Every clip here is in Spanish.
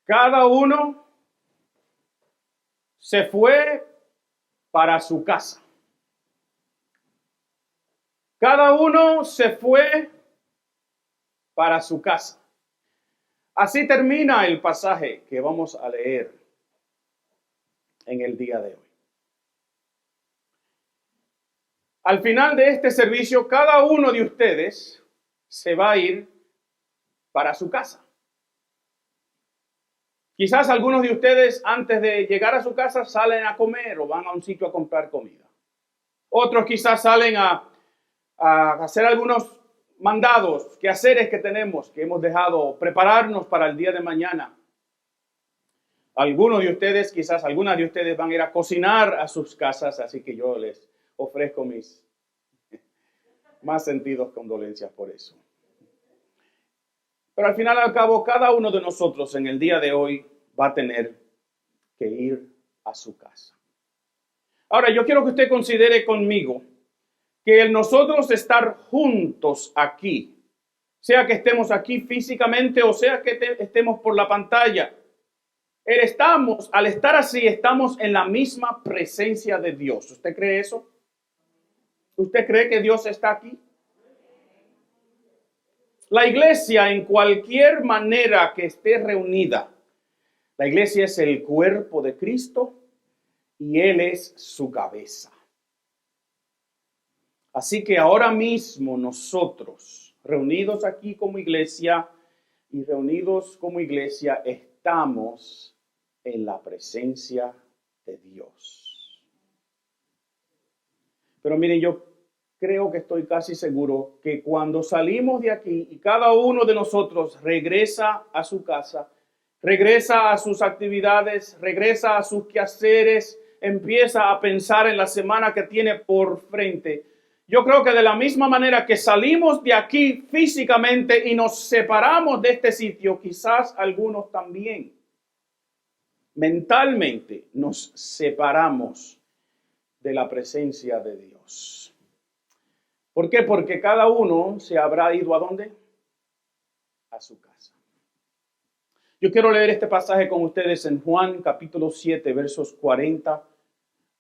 Cada uno se fue para su casa. Cada uno se fue para su casa. Así termina el pasaje que vamos a leer en el día de hoy. Al final de este servicio, cada uno de ustedes se va a ir para su casa. Quizás algunos de ustedes antes de llegar a su casa salen a comer o van a un sitio a comprar comida. Otros quizás salen a hacer algunos mandados, quehaceres que tenemos, que hemos dejado prepararnos para el día de mañana. Algunos de ustedes, quizás algunas de ustedes van a ir a cocinar a sus casas, así que yo les ofrezco mis más sentidos condolencias por eso. Pero al final y al cabo, cada uno de nosotros en el día de hoy va a tener que ir a su casa. Ahora, yo quiero que usted considere conmigo que el nosotros estar juntos aquí, sea que estemos aquí físicamente o sea que estemos por la pantalla, al estar así, estamos en la misma presencia de Dios. ¿Usted cree eso? ¿Usted cree que Dios está aquí? La iglesia, en cualquier manera que esté reunida, la iglesia es el cuerpo de Cristo y Él es su cabeza. Así que ahora mismo nosotros, reunidos aquí como iglesia y reunidos como iglesia, estamos en la presencia de Dios. Pero miren, yo creo que estoy casi seguro que cuando salimos de aquí y cada uno de nosotros regresa a su casa, regresa a sus actividades, regresa a sus quehaceres, empieza a pensar en la semana que tiene por frente. Yo creo que de la misma manera que salimos de aquí físicamente y nos separamos de este sitio, quizás algunos también mentalmente nos separamos de la presencia de Dios. ¿Por qué? Porque cada uno se habrá ido ¿a dónde? A su casa. Yo quiero leer este pasaje con ustedes en Juan capítulo 7, versos 40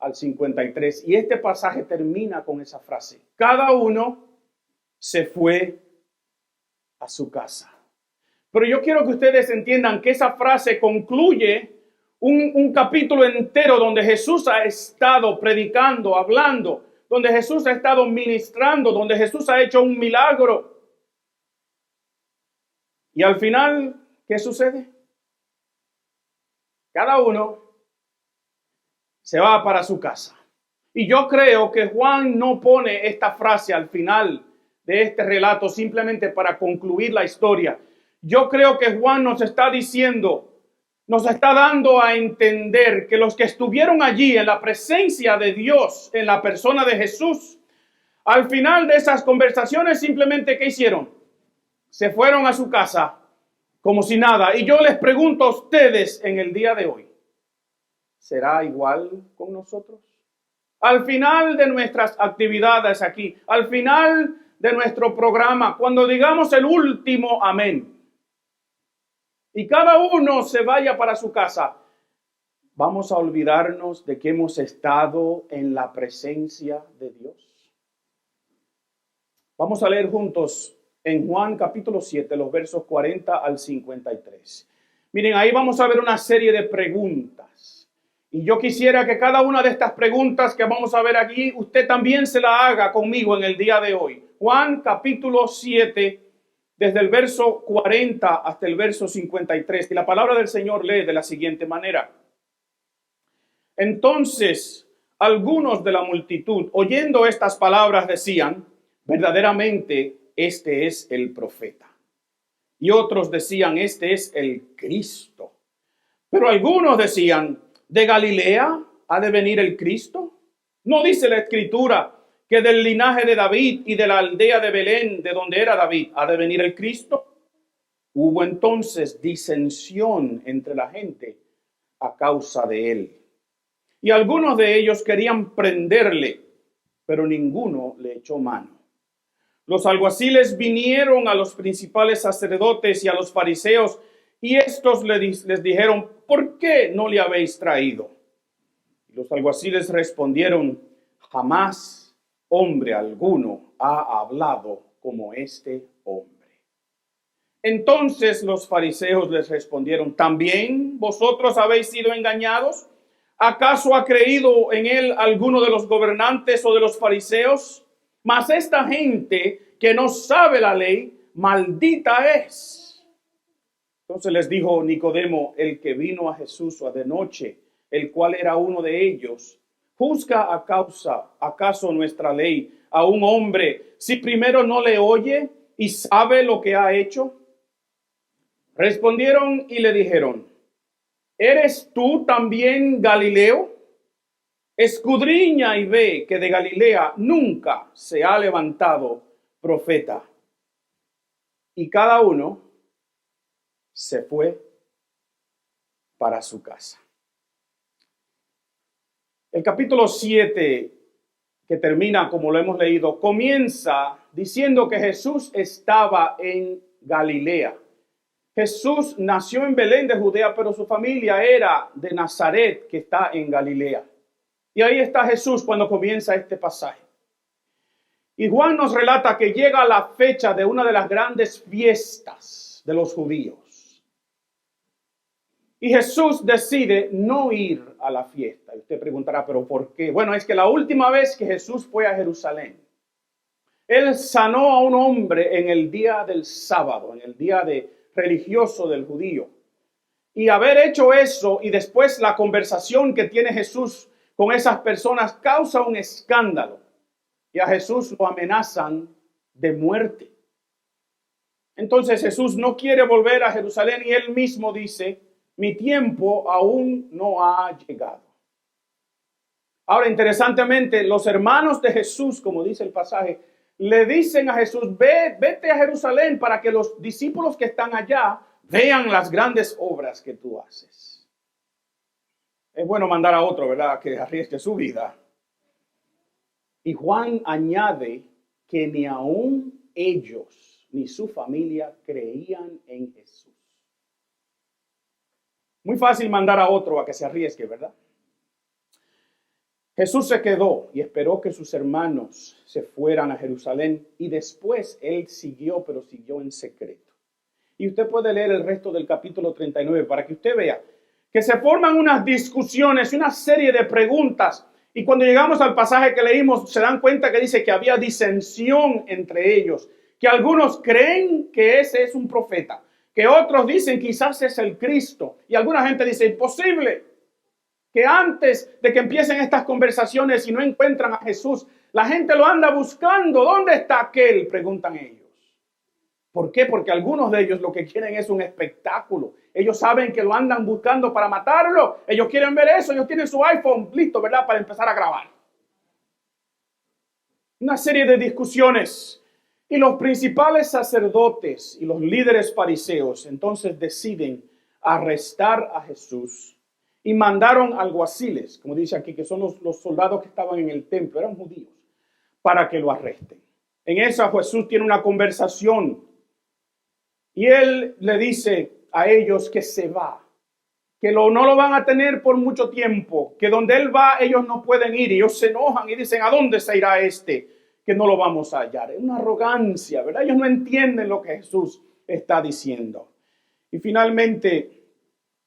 al 53. Y este pasaje termina con esa frase. Cada uno se fue a su casa. Pero yo quiero que ustedes entiendan que esa frase concluye un capítulo entero donde Jesús ha estado predicando, hablando, donde Jesús ha estado ministrando, donde Jesús ha hecho un milagro. Y al final, ¿qué sucede? Cada uno se va para su casa. Y yo creo que Juan no pone esta frase al final de este relato simplemente para concluir la historia. Yo creo que Juan nos está diciendo, nos está dando a entender que los que estuvieron allí en la presencia de Dios, en la persona de Jesús, al final de esas conversaciones simplemente ¿qué hicieron? Se fueron a su casa como si nada. Y yo les pregunto a ustedes en el día de hoy, ¿será igual con nosotros? Al final de nuestras actividades aquí, al final de nuestro programa, cuando digamos el último amén, y cada uno se vaya para su casa, ¿vamos a olvidarnos de que hemos estado en la presencia de Dios? Vamos a leer juntos en Juan capítulo 7, los versos 40 al 53. Miren, ahí vamos a ver una serie de preguntas. Y yo quisiera que cada una de estas preguntas que vamos a ver aquí, usted también se la haga conmigo en el día de hoy. Juan capítulo 7, desde el verso 40 hasta el verso 53. Y la palabra del Señor lee de la siguiente manera. Entonces, algunos de la multitud, oyendo estas palabras, decían, verdaderamente, este es el profeta. Y otros decían, este es el Cristo. Pero algunos decían, ¿de Galilea ha de venir el Cristo? ¿No dice la Escritura que del linaje de David y de la aldea de Belén, de donde era David, ha de venir el Cristo? Hubo entonces disensión entre la gente a causa de él. Y algunos de ellos querían prenderle, pero ninguno le echó mano. Los alguaciles vinieron a los principales sacerdotes y a los fariseos Y estos les dijeron, ¿por qué no le habéis traído? Y los alguaciles respondieron, jamás hombre alguno ha hablado como este hombre. Entonces los fariseos les respondieron, ¿también vosotros habéis sido engañados? ¿Acaso ha creído en él alguno de los gobernantes o de los fariseos? Mas esta gente que no sabe la ley, maldita es. Entonces les dijo Nicodemo, el que vino a Jesús de noche, el cual era uno de ellos, ¿juzga acaso nuestra ley a un hombre si primero no le oye y sabe lo que ha hecho? Respondieron y le dijeron, ¿eres tú también Galileo? Escudriña y ve que de Galilea nunca se ha levantado profeta. Y cada uno se fue para su casa. El capítulo 7, que termina como lo hemos leído, comienza diciendo que Jesús estaba en Galilea. Jesús nació en Belén de Judea, pero su familia era de Nazaret, que está en Galilea. Y ahí está Jesús cuando comienza este pasaje. Y Juan nos relata que llega la fecha de una de las grandes fiestas de los judíos. Y Jesús decide no ir a la fiesta. Y usted preguntará, ¿pero por qué? Bueno, es que la última vez que Jesús fue a Jerusalén, él sanó a un hombre en el día del sábado, en el día religioso del judío. Y haber hecho eso y después la conversación que tiene Jesús con esas personas causa un escándalo. Y a Jesús lo amenazan de muerte. Entonces Jesús no quiere volver a Jerusalén y él mismo dice, mi tiempo aún no ha llegado. Ahora, interesantemente, los hermanos de Jesús, como dice el pasaje, le dicen a Jesús, vete a Jerusalén para que los discípulos que están allá vean las grandes obras que tú haces. Es bueno mandar a otro, ¿verdad?, que arriesgue su vida. Y Juan añade que ni aún ellos ni su familia creían en Jesús. Muy fácil mandar a otro a que se arriesgue, ¿verdad? Jesús se quedó y esperó que sus hermanos se fueran a Jerusalén y después él siguió, pero siguió en secreto. Y usted puede leer el resto del capítulo 39 para que usted vea que se forman unas discusiones y una serie de preguntas. Y cuando llegamos al pasaje que leímos, se dan cuenta que dice que había disensión entre ellos, que algunos creen que ese es un profeta, que otros dicen quizás es el Cristo. Y alguna gente dice, imposible. Que antes de que empiecen estas conversaciones y no encuentran a Jesús, la gente lo anda buscando. ¿Dónde está aquel?, preguntan ellos. ¿Por qué? Porque algunos de ellos lo que quieren es un espectáculo. Ellos saben que lo andan buscando para matarlo. Ellos quieren ver eso. Ellos tienen su iPhone listo, ¿verdad?, para empezar a grabar. Una serie de discusiones. Y los principales sacerdotes y los líderes fariseos entonces deciden arrestar a Jesús. Y mandaron alguaciles, como dice aquí, que son los soldados que estaban en el templo, eran judíos, para que lo arresten. En esa Jesús tiene una conversación y él le dice a ellos que se va, que no lo van a tener por mucho tiempo, que donde él va ellos no pueden ir. Y ellos se enojan y dicen, ¿a dónde se irá este? Que no lo vamos a hallar. Es una arrogancia, ¿verdad? Ellos no entienden lo que Jesús está diciendo. Y finalmente,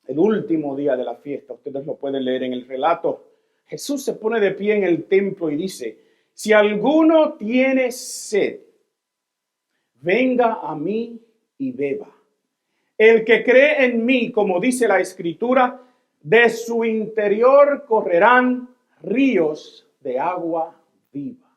el último día de la fiesta, ustedes lo pueden leer en el relato, Jesús se pone de pie en el templo y dice, si alguno tiene sed, venga a mí y beba. El que cree en mí, como dice la Escritura, de su interior correrán ríos de agua viva.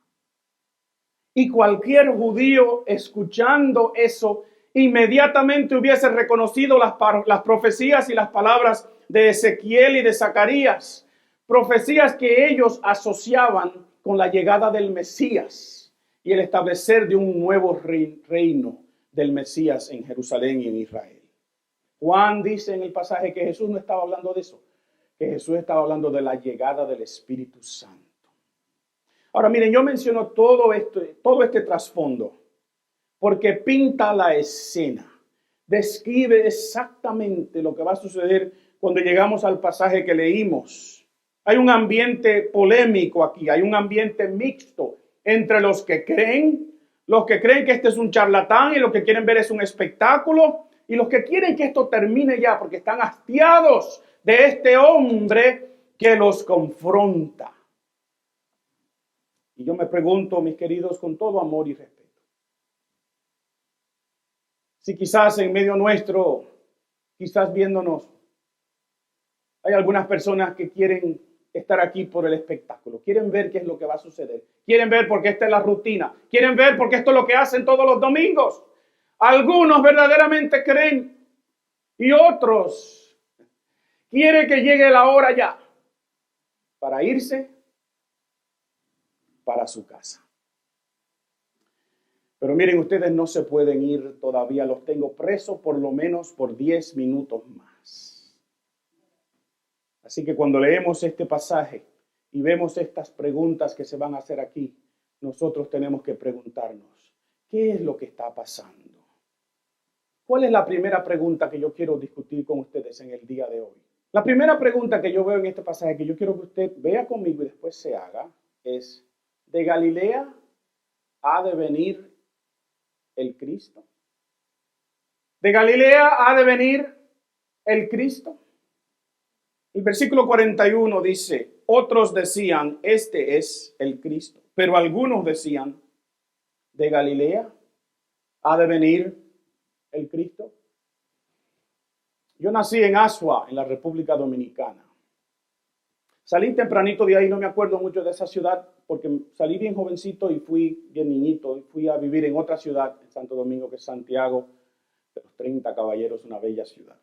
Y cualquier judío escuchando eso, inmediatamente hubiese reconocido las profecías y las palabras de Ezequiel y de Zacarías, profecías que ellos asociaban con la llegada del Mesías y el establecer de un nuevo reino del Mesías en Jerusalén y en Israel. Juan dice en el pasaje que Jesús no estaba hablando de eso, que Jesús estaba hablando de la llegada del Espíritu Santo. Ahora miren, yo menciono todo este trasfondo porque pinta la escena describe exactamente lo que va a suceder cuando llegamos al pasaje que leímos. Hay un ambiente polémico aquí, hay un ambiente mixto entre los que creen que este es un charlatán y los que quieren ver es un espectáculo, y los que quieren que esto termine ya porque están hastiados de este hombre que los confronta. Y yo me pregunto, mis queridos, con todo amor y respeto, si quizás en medio nuestro, quizás viéndonos, hay algunas personas que quieren estar aquí por el espectáculo, quieren ver qué es lo que va a suceder, quieren ver porque esta es la rutina, quieren ver porque esto es lo que hacen todos los domingos. Algunos verdaderamente creen y otros quieren que llegue la hora ya para irse para su casa. Pero miren, ustedes no se pueden ir todavía, los tengo presos por lo menos por 10 minutos más. Así que cuando leemos este pasaje y vemos estas preguntas que se van a hacer aquí, nosotros tenemos que preguntarnos, ¿qué es lo que está pasando? ¿Cuál es la primera pregunta que yo quiero discutir con ustedes en el día de hoy? La primera pregunta que yo veo en este pasaje, que yo quiero que usted vea conmigo y después se haga, es, ¿de Galilea ha de venir el Cristo? ¿De Galilea ha de venir el Cristo? El versículo 41 dice, otros decían, este es el Cristo. Pero algunos decían, ¿de Galilea ha de venir el Cristo? Yo nací en Asua, en la República Dominicana. Salí tempranito de ahí, no me acuerdo mucho de esa ciudad, porque salí bien jovencito y fui bien niñito, y fui a vivir en otra ciudad, en Santo Domingo, que es Santiago, de los 30 Caballeros, una bella ciudad.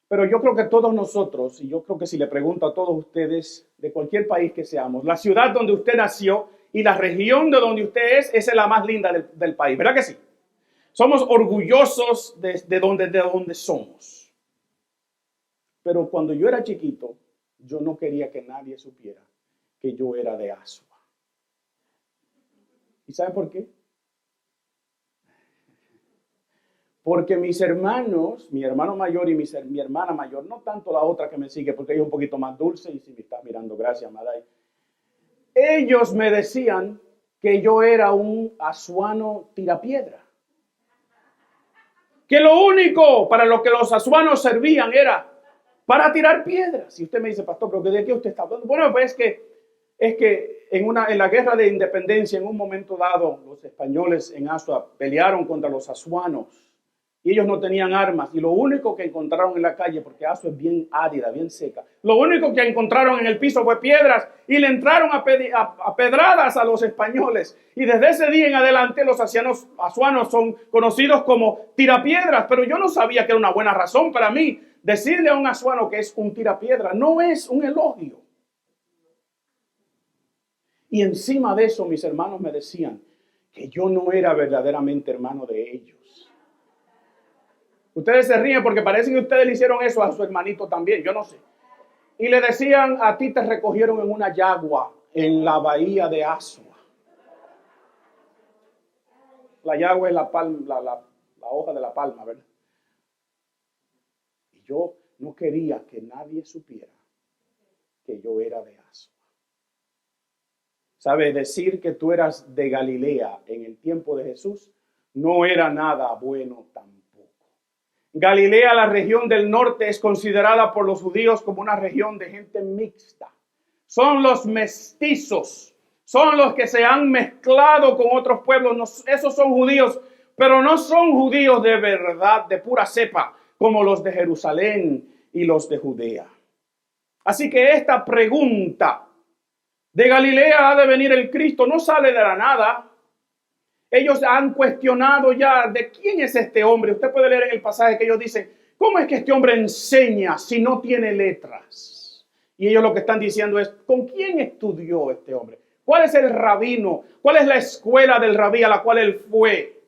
Pero yo creo que todos nosotros, y yo creo que si le pregunto a todos ustedes, de cualquier país que seamos, la ciudad donde usted nació y la región de donde usted es la más linda del país, ¿verdad que sí? Somos orgullosos de donde somos. Pero cuando yo era chiquito, yo no quería que nadie supiera que yo era de Asua. ¿Y saben por qué? Porque mis hermanos, mi hermano mayor y mi hermana mayor, no tanto la otra que me sigue, porque ella es un poquito más dulce, y si me estás mirando, gracias, Maday. Ellos me decían que yo era un asuano tirapiedra. Que lo único para lo que los asuanos servían era para tirar piedras. Si usted me dice, pastor, ¿pero de qué usted está hablando? Bueno, pues es que en la guerra de independencia, en un momento dado, los españoles en Asua pelearon contra los asuanos. Y ellos no tenían armas. Y lo único que encontraron en la calle, porque Asua es bien árida, bien seca, lo único que encontraron en el piso fue piedras. Y le entraron a pedradas a los españoles. Y desde ese día en adelante los asuanos son conocidos como tirapiedras. Pero yo no sabía que era una buena razón para mí decirle a un asuano que es un tirapiedra. No es un elogio. Y encima de eso mis hermanos me decían que yo no era verdaderamente hermano de ellos. Ustedes se ríen porque parece que ustedes le hicieron eso a su hermanito también, yo no sé. Y le decían, a ti te recogieron en una yagua en la bahía de Asua. La yagua es la hoja de la palma, ¿verdad? Y yo no quería que nadie supiera que yo era de Asua. ¿Sabe? Decir que tú eras de Galilea en el tiempo de Jesús no era nada bueno tampoco. Galilea, la región del norte, es considerada por los judíos como una región de gente mixta. Son los mestizos, son los que se han mezclado con otros pueblos. Esos son judíos, pero no son judíos de verdad, de pura cepa, como los de Jerusalén y los de Judea. Así que esta pregunta, ¿de Galilea ha de venir el Cristo?, no sale de la nada. Ellos han cuestionado ya de quién es este hombre. Usted puede leer en el pasaje que ellos dicen, ¿cómo es que este hombre enseña si no tiene letras? Y ellos lo que están diciendo es, ¿con quién estudió este hombre? ¿Cuál es el rabino? ¿Cuál es la escuela del rabí a la cual él fue?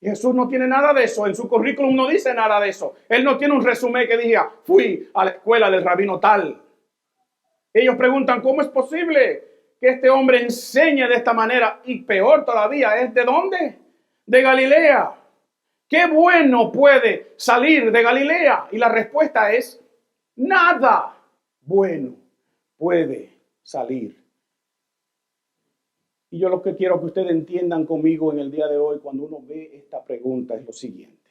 Y Jesús no tiene nada de eso. En su currículum no dice nada de eso. Él no tiene un resumen que diga, fui a la escuela del rabino tal. Ellos preguntan, ¿cómo es posible que este hombre enseñe de esta manera? Y peor todavía, ¿es de dónde? de Galilea? ¿Qué bueno puede salir de Galilea? Y la respuesta es, nada bueno puede salir. Y yo lo que quiero que ustedes entiendan conmigo en el día de hoy, cuando uno ve esta pregunta, es lo siguiente.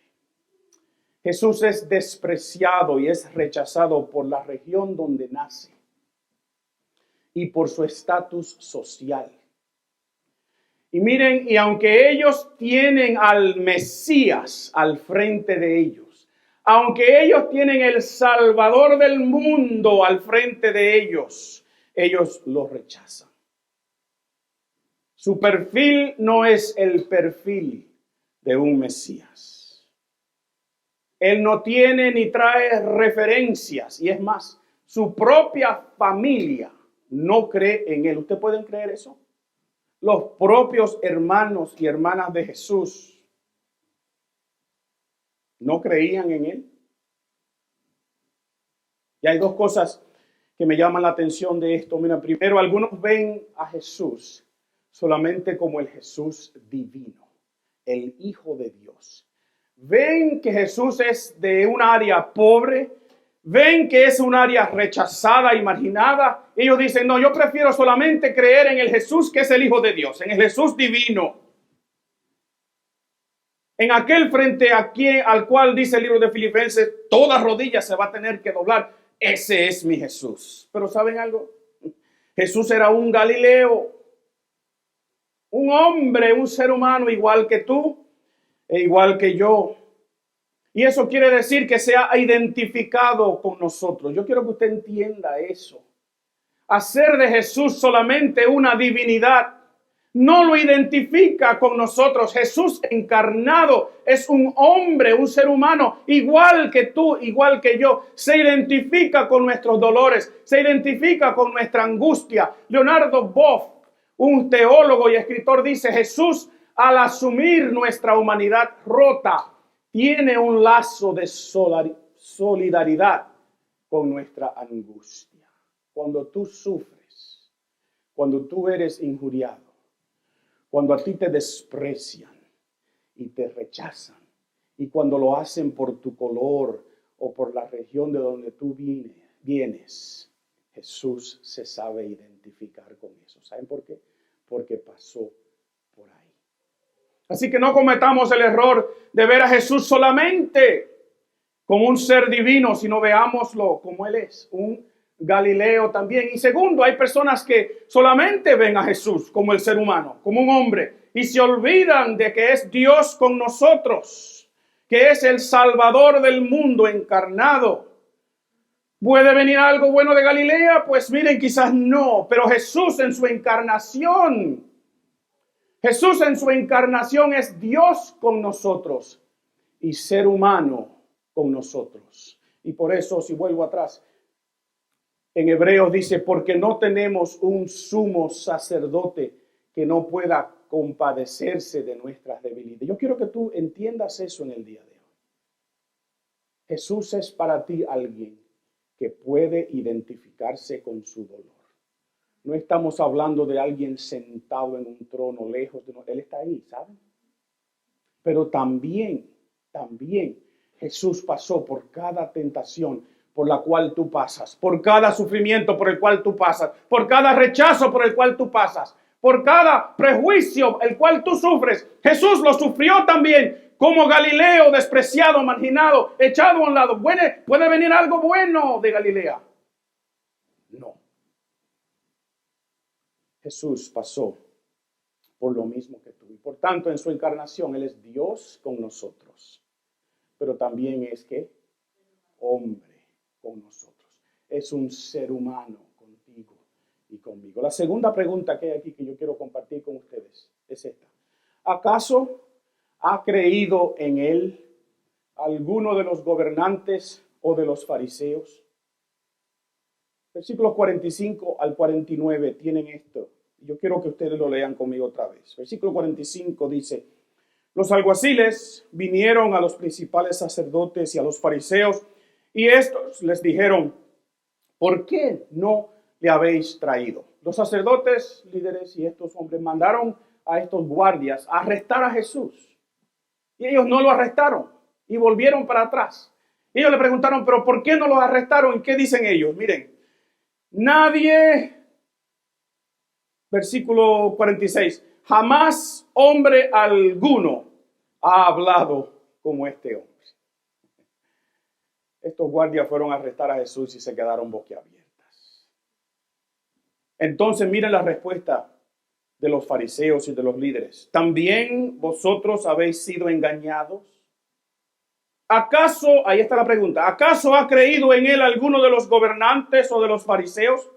Jesús es despreciado y es rechazado por la región donde nace y por su estatus social. Y miren, y aunque ellos tienen al Mesías al frente de ellos, aunque ellos tienen el Salvador del mundo al frente de ellos lo rechazan. Su perfil no es el perfil de un Mesías. Él no tiene ni trae referencias, y es más, su propia familia no cree en él. ¿Ustedes pueden creer eso? Los propios hermanos y hermanas de Jesús no creían en él. Y hay dos cosas que me llaman la atención de esto. Mira, primero, algunos ven a Jesús solamente como el Jesús divino, el Hijo de Dios. Ven que Jesús es de un área pobre, ven que es un área rechazada y marginada. Ellos dicen, no, yo prefiero solamente creer en el Jesús que es el Hijo de Dios, en el Jesús divino. En aquel frente al cual dice el libro de Filipenses, toda rodilla se va a tener que doblar. Ese es mi Jesús. Pero ¿saben algo? Jesús era un Galileo, un hombre, un ser humano igual que tú e igual que yo. Y eso quiere decir que se ha identificado con nosotros. Yo quiero que usted entienda eso. Hacer de Jesús solamente una divinidad no lo identifica con nosotros. Jesús encarnado es un hombre, un ser humano, igual que tú, igual que yo. Se identifica con nuestros dolores, se identifica con nuestra angustia. Leonardo Boff, un teólogo y escritor, dice, Jesús, al asumir nuestra humanidad rota, tiene un lazo de solidaridad con nuestra angustia. Cuando tú sufres, cuando tú eres injuriado, cuando a ti te desprecian y te rechazan, y cuando lo hacen por tu color o por la región de donde tú vienes, Jesús se sabe identificar con eso. ¿Saben por qué? Porque pasó por ahí. Así que no cometamos el error de ver a Jesús solamente como un ser divino, sino veámoslo como Él es, un Galileo también. Y segundo, hay personas que solamente ven a Jesús como el ser humano, como un hombre, y se olvidan de que es Dios con nosotros, que es el Salvador del mundo encarnado. ¿Puede venir algo bueno de Galilea? Pues miren, quizás no, pero Jesús en su encarnación, Jesús en su encarnación es Dios con nosotros y ser humano con nosotros. Y por eso, si vuelvo atrás, en Hebreos dice, porque no tenemos un sumo sacerdote que no pueda compadecerse de nuestras debilidades. Yo quiero que tú entiendas eso en el día de hoy. Jesús es para ti alguien que puede identificarse con su dolor. No estamos hablando de alguien sentado en un trono lejos de nosotros. Él está ahí, ¿saben? Pero también Jesús pasó por cada tentación por la cual tú pasas, por cada sufrimiento por el cual tú pasas, por cada rechazo por el cual tú pasas, por cada prejuicio el cual tú sufres. Jesús lo sufrió también como Galileo, despreciado, marginado, echado a un lado. ¿Puede venir algo bueno de Galilea? No. Jesús pasó por lo mismo que tú. Y por tanto, en su encarnación, Él es Dios con nosotros. Pero también es que hombre con nosotros. Es un ser humano contigo y conmigo. La segunda pregunta que hay aquí que yo quiero compartir con ustedes es esta. ¿Acaso ha creído en Él alguno de los gobernantes o de los fariseos? Versículos 45 al 49 tienen esto. Yo quiero que ustedes lo lean conmigo otra vez. Versículo 45 dice, los alguaciles vinieron a los principales sacerdotes y a los fariseos, y estos les dijeron, ¿por qué no le habéis traído? Los sacerdotes, líderes y estos hombres mandaron a estos guardias a arrestar a Jesús. Y ellos no lo arrestaron y volvieron para atrás. Y ellos le preguntaron, pero ¿por qué no los arrestaron? ¿Y qué dicen ellos? Miren, nadie, versículo 46, jamás hombre alguno ha hablado como este hombre. Estos guardias fueron a arrestar a Jesús y se quedaron boquiabiertas. Entonces miren la respuesta de los fariseos y de los líderes. ¿También vosotros habéis sido engañados? ¿Acaso, ahí está la pregunta, ¿acaso ha creído en él alguno de los gobernantes o de los fariseos?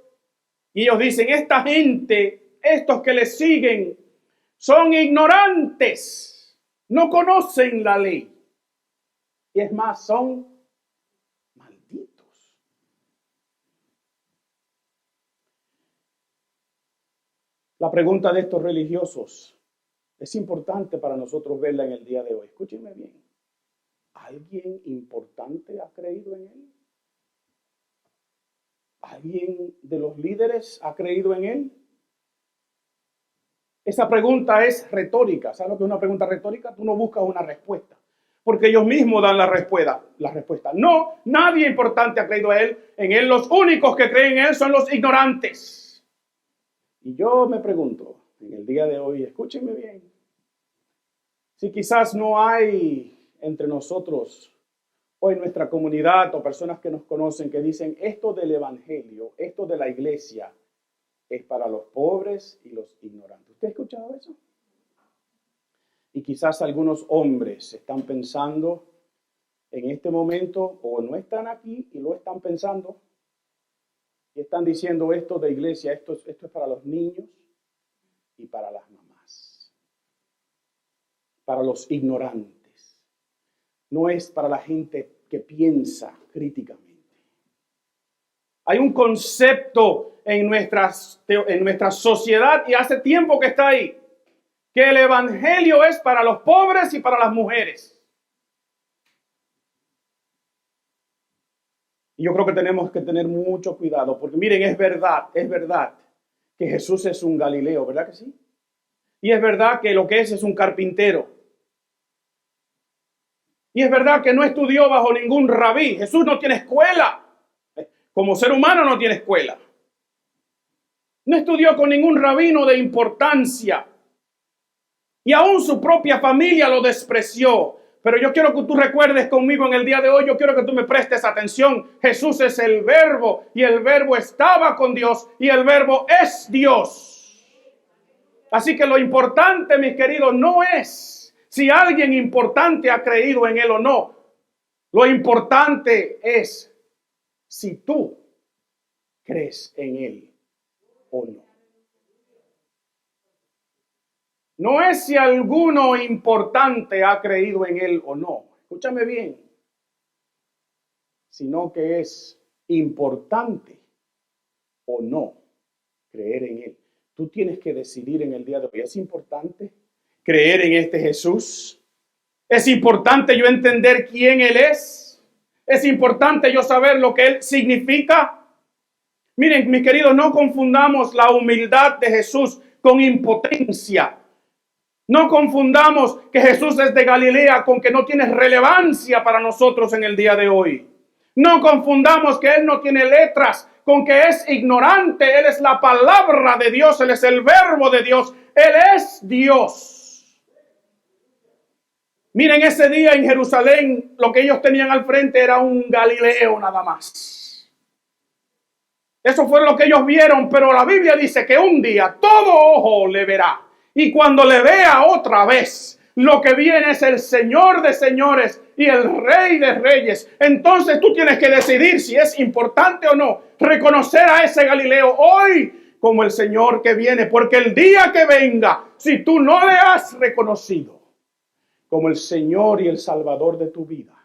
Y ellos dicen, esta gente, estos que le siguen, son ignorantes, no conocen la ley. Y es más, son malditos. La pregunta de estos religiosos es importante para nosotros verla en el día de hoy. Escúchenme bien. ¿Alguien importante ha creído en él? ¿Alguien de los líderes ha creído en él? Esa pregunta es retórica. ¿Sabes lo que es una pregunta retórica? Tú no buscas una respuesta, porque ellos mismos dan la respuesta. No, nadie importante ha creído en él. Los únicos que creen en él son los ignorantes. Y yo me pregunto, en el día de hoy, escúchenme bien, si quizás no hay entre nosotros o en nuestra comunidad o personas que nos conocen que dicen esto del evangelio, esto de la iglesia es para los pobres y los ignorantes. ¿Usted ha escuchado eso? Y quizás algunos hombres están pensando en este momento o no están aquí y lo están pensando y están diciendo esto de iglesia, esto es para los niños y para las mamás, para los ignorantes. No es para la gente que piensa críticamente. Hay un concepto en nuestra sociedad y hace tiempo que está ahí, que el evangelio es para los pobres y para las mujeres. Y yo creo que tenemos que tener mucho cuidado, porque miren, es verdad que Jesús es un Galileo, ¿verdad que sí? Y es verdad que lo que es un carpintero. Y es verdad que no estudió bajo ningún rabí. Jesús no tiene escuela. Como ser humano no tiene escuela. No estudió con ningún rabino de importancia. Y aún su propia familia lo despreció. Pero yo quiero que tú recuerdes conmigo en el día de hoy, yo quiero que tú me prestes atención. Jesús es el Verbo y el Verbo estaba con Dios y el Verbo es Dios. Así que lo importante, mis queridos, no es si alguien importante ha creído en él o no. Lo importante es si tú crees en él o no. No es si alguno importante ha creído en él o no. Escúchame bien. Sino que es importante o no creer en él. Tú tienes que decidir en el día de hoy. ¿Es importante creer en este Jesús? ¿Es importante yo entender quién él es? ¿Es importante yo saber lo que él significa? Miren, mis queridos, no confundamos la humildad de Jesús con impotencia. No confundamos que Jesús es de Galilea con que no tiene relevancia para nosotros en el día de hoy. No confundamos que él no tiene letras con que es ignorante. Él es la palabra de Dios, él es el verbo de Dios, él es Dios. Miren, ese día en Jerusalén lo que ellos tenían al frente era un Galileo nada más. Eso fue lo que ellos vieron, pero la Biblia dice que un día todo ojo le verá. Y cuando le vea otra vez, lo que viene es el Señor de señores y el Rey de reyes. Entonces tú tienes que decidir si es importante o no reconocer a ese Galileo hoy como el Señor que viene. Porque el día que venga, si tú no le has reconocido como el Señor y el Salvador de tu vida,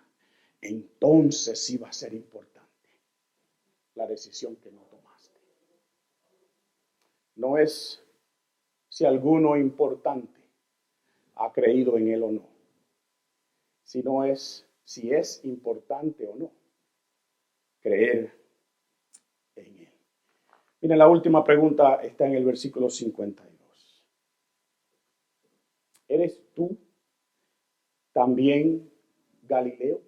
entonces sí va a ser importante la decisión que no tomaste. No es si alguno importante ha creído en él o no, sino es si es importante o no creer en él. Miren, la última pregunta está en el versículo 52. ¿Eres tú también Galileo?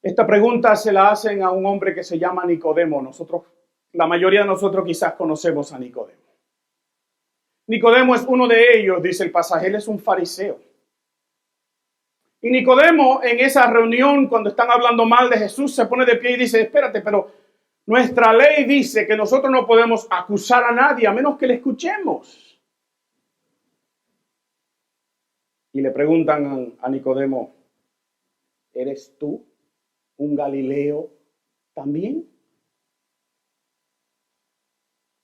Esta pregunta se la hacen a un hombre que se llama Nicodemo. La mayoría de nosotros quizás conocemos a Nicodemo. Nicodemo es uno de ellos, dice el pasaje, él es un fariseo. Y Nicodemo en esa reunión, cuando están hablando mal de Jesús, se pone de pie y dice, espérate, pero nuestra ley dice que nosotros no podemos acusar a nadie a menos que le escuchemos. Y le preguntan a Nicodemo, ¿eres tú un Galileo también?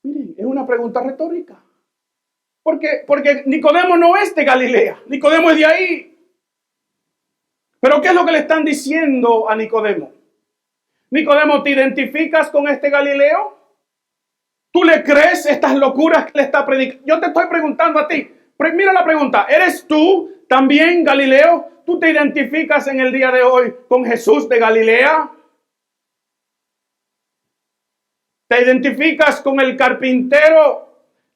Miren, es una pregunta retórica. Porque Nicodemo no es de Galilea, Nicodemo es de ahí. Pero ¿qué es lo que le están diciendo a Nicodemo? Nicodemo, ¿te identificas con este Galileo? ¿Tú le crees estas locuras que le está predicando? Yo te estoy preguntando a ti. Mira la pregunta, ¿eres tú también Galileo? ¿Tú te identificas en el día de hoy con Jesús de Galilea? ¿Te identificas con el carpintero?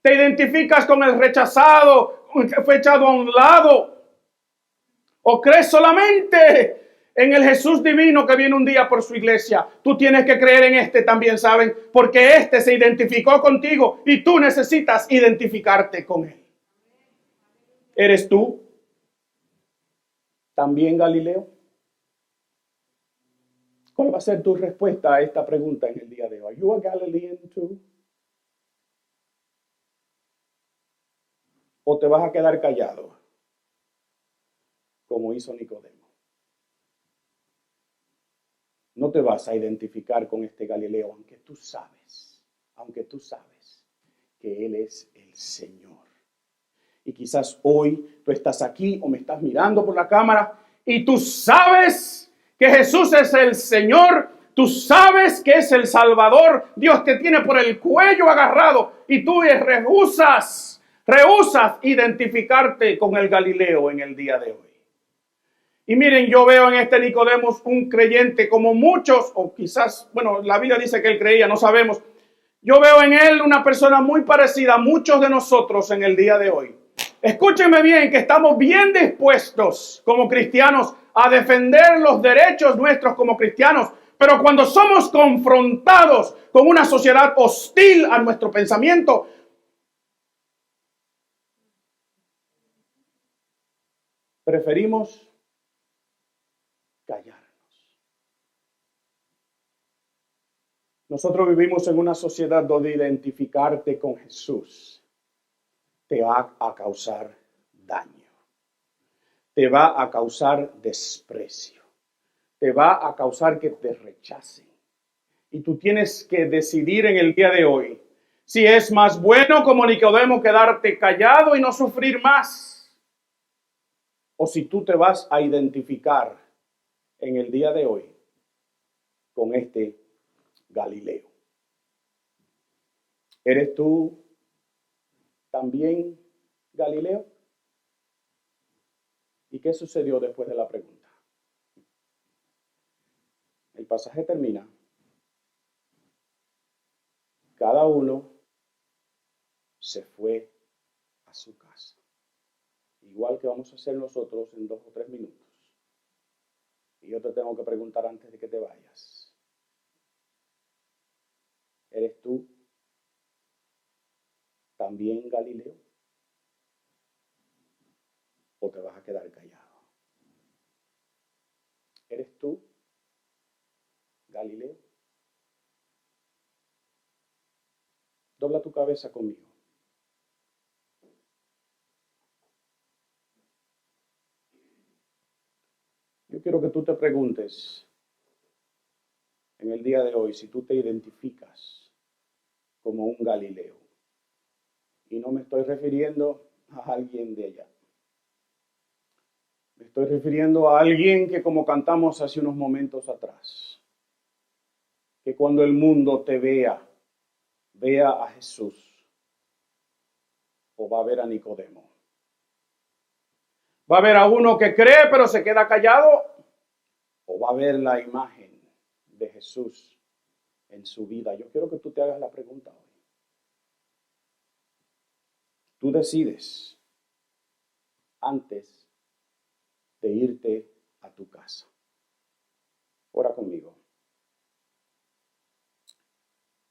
¿Te identificas con el rechazado, que fue echado a un lado? ¿O crees solamente en el Jesús divino que viene un día por su iglesia? Tú tienes que creer en este también, ¿saben? Porque este se identificó contigo y tú necesitas identificarte con él. ¿Eres tú también Galileo? ¿Cuál va a ser tu respuesta a esta pregunta en el día de hoy? ¿Are you a Galilean too? ¿O te vas a quedar callado, como hizo Nicodemo? No te vas a identificar con este Galileo, aunque tú sabes que Él es el Señor. Y quizás hoy tú estás aquí o me estás mirando por la cámara y tú sabes que Jesús es el Señor, tú sabes que es el Salvador, Dios te tiene por el cuello agarrado y tú rehusas identificarte con el Galileo en el día de hoy. Y miren, yo veo en este Nicodemo un creyente como muchos, o quizás, bueno, la Biblia dice que él creía, no sabemos. Yo veo en él una persona muy parecida a muchos de nosotros en el día de hoy. Escúchenme bien, que estamos bien dispuestos como cristianos a defender los derechos nuestros como cristianos, pero cuando somos confrontados con una sociedad hostil a nuestro pensamiento, preferimos callarnos. Nosotros vivimos en una sociedad donde identificarte con Jesús te va a causar daño, te va a causar desprecio, te va a causar que te rechacen. Y tú tienes que decidir en el día de hoy si es más bueno como Nicodemo quedarte callado y no sufrir más, o si tú te vas a identificar en el día de hoy con este Galileo. ¿Eres tú también Galileo? ¿Y qué sucedió después de la pregunta? El pasaje termina. Cada uno se fue a su casa. Igual que vamos a hacer nosotros en 2 o 3 minutos. Y yo te tengo que preguntar antes de que te vayas. ¿Eres tú también Galileo? ¿O te vas a quedar callado? ¿Eres tú Galileo? Dobla tu cabeza conmigo. Yo quiero que tú te preguntes en el día de hoy si tú te identificas como un Galileo. Y no me estoy refiriendo a alguien de allá. Me estoy refiriendo a alguien que, como cantamos hace unos momentos atrás, que cuando el mundo te vea a Jesús, o va a ver a Nicodemo. Va a ver a uno que cree pero se queda callado, o va a ver la imagen de Jesús en su vida. Yo quiero que tú te hagas la pregunta hoy. Tú decides antes de irte a tu casa. Ora conmigo.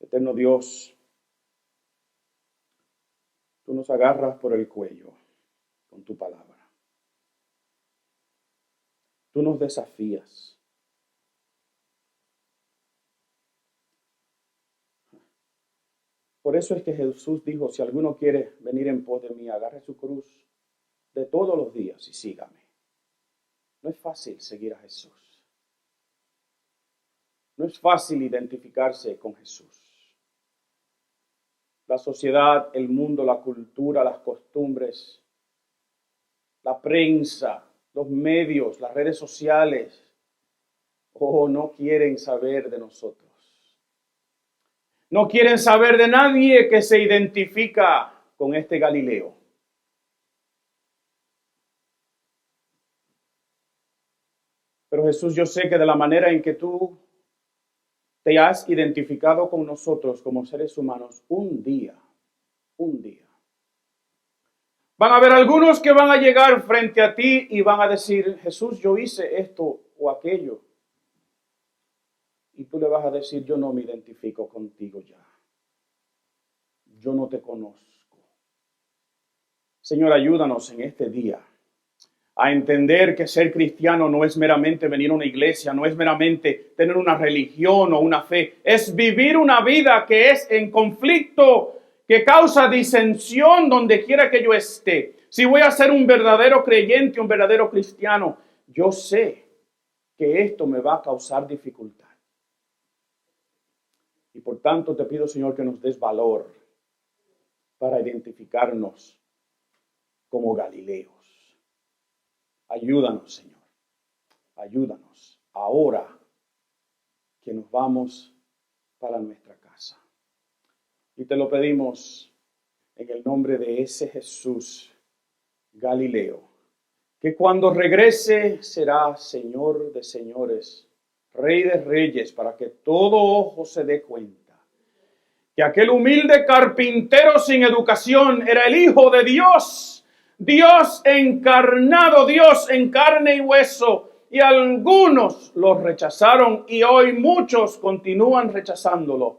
Eterno Dios, tú nos agarras por el cuello con tu palabra. Tú nos desafías. Por eso es que Jesús dijo, si alguno quiere venir en pos de mí, agarre su cruz de todos los días y sígame. No es fácil seguir a Jesús. No es fácil identificarse con Jesús. La sociedad, el mundo, la cultura, las costumbres, la prensa, los medios, las redes sociales, no quieren saber de nosotros. No quieren saber de nadie que se identifica con este Galileo. Pero Jesús, yo sé que de la manera en que tú te has identificado con nosotros como seres humanos, un día, van a haber algunos que van a llegar frente a ti y van a decir, Jesús, yo hice esto o aquello. Y tú le vas a decir, yo no me identifico contigo ya. Yo no te conozco. Señor, ayúdanos en este día a entender que ser cristiano no es meramente venir a una iglesia, no es meramente tener una religión o una fe. Es vivir una vida que es en conflicto, que causa disensión donde quiera que yo esté. Si voy a ser un verdadero creyente, un verdadero cristiano, yo sé que esto me va a causar dificultad. Y por tanto te pido, Señor, que nos des valor para identificarnos como Galileos. Ayúdanos, Señor. Ayúdanos ahora que nos vamos para nuestra casa. Y te lo pedimos en el nombre de ese Jesús Galileo, que cuando regrese será Señor de señores, Rey de reyes, para que todo ojo se dé cuenta que aquel humilde carpintero sin educación era el Hijo de Dios, Dios encarnado, Dios en carne y hueso, y algunos lo rechazaron y hoy muchos continúan rechazándolo.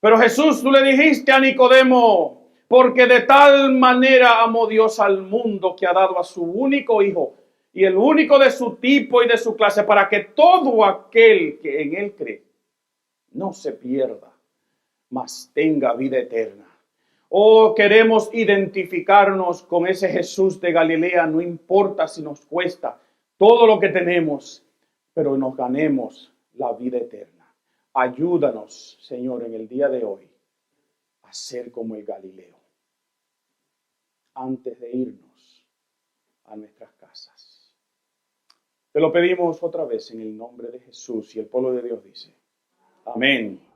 Pero Jesús, tú le dijiste a Nicodemo, porque de tal manera amó Dios al mundo que ha dado a su único Hijo, y el único de su tipo y de su clase, para que todo aquel que en él cree no se pierda, mas tenga vida eterna. Queremos identificarnos con ese Jesús de Galilea, no importa si nos cuesta todo lo que tenemos, pero nos ganemos la vida eterna. Ayúdanos, Señor, en el día de hoy a ser como el Galileo, antes de irnos a nuestras casas. Te lo pedimos otra vez en el nombre de Jesús, y el pueblo de Dios dice, amén.